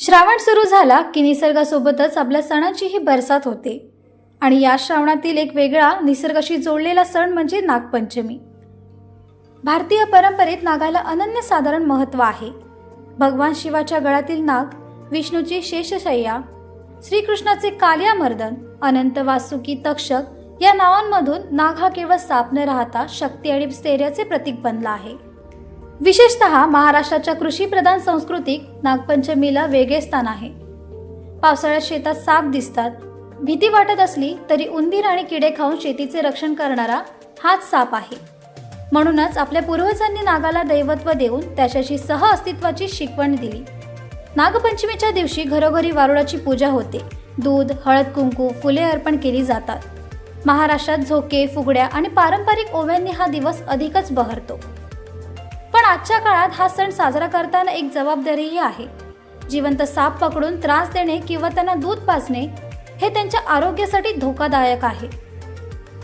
श्रावण सुरू झाला की निसर्गासोबतच आपल्या सणाचीही बरसात होते आणि या श्रावणातील एक वेगळा निसर्गाशी जोडलेला सण म्हणजे नागपंचमी। भारतीय परंपरेत नागाला अनन्यसाधारण महत्त्व आहे। भगवान शिवाच्या गळातील नाग, विष्णूची शेषशय्या, श्रीकृष्णाचे कालियामर्दन, अनंत वासुकी तक्षक या नावांमधून नाग हा केवळ साप न राहता शक्ती आणि स्थैर्याचे प्रतीक बनला आहे। विशेषतः महाराष्ट्राच्या कृषीप्रधान संस्कृतीत नागपंचमीला वेगळे स्थान आहे। पावसाळ्यात शेतात साप दिसतात, भीती वाटत असली तरी उंदीर आणि किडे खाऊन शेतीचे रक्षण करणारा हाच साप आहे। म्हणूनच आपल्या पूर्वजांनी नागाला दैवत्व देऊन त्याच्याशी सहअस्तित्वाची शिकवण दिली। नागपंचमीच्या दिवशी घरोघरी वारुळाची पूजा होते। दूध, हळद, कुंकू, फुले अर्पण केली जातात। महाराष्ट्रात झोके, फुगड्या आणि पारंपरिक ओव्यांनी हा दिवस अधिकच बहरतो। पण आजच्या काळात हा सण साजरा करताना एक जबाबदारीही आहे। जिवंत साप पकडून त्रास देणे किंवा त्यांना दूध पाजणे हे त्यांच्या आरोग्यासाठी धोकादायक आहे।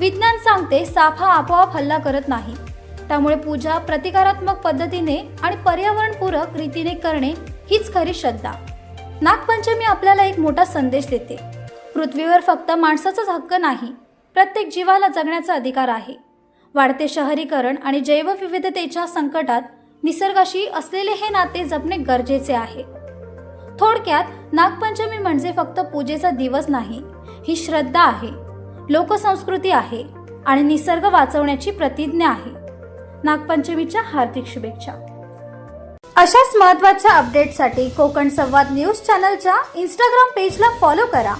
विज्ञान सांगते साप हा आपोआप हल्ला करत नाही, त्यामुळे पूजा प्रतिकारात्मक पद्धतीने आणि पर्यावरणपूरक रीतीने करणे हीच खरी श्रद्धा। नागपंचमी आपल्याला एक मोठा संदेश देते। पृथ्वीवर फक्त माणसाचाच हक्क नाही, प्रत्येक जीवाला जगण्याचा अधिकार आहे। वाढते शहरीकरण आणि जैवविविधतेच्या संकटात निसर्गाशी असलेले हे नाते जपणे गरजेचे आहे। थोडक्यात नागपंचमी म्हणजे फक्त पूजेचा दिवस नाही, ही श्रद्धा आहे, लोकसंस्कृती आहे आणि निसर्ग वाचवण्याची प्रतिज्ञा आहे। नागपंचमीच्या हार्दिक शुभेच्छा। अशाच महत्त्वाच्या अपडेटसाठी कोकण संवाद न्यूज चॅनलच्या इंस्टाग्राम पेजला फॉलो करा।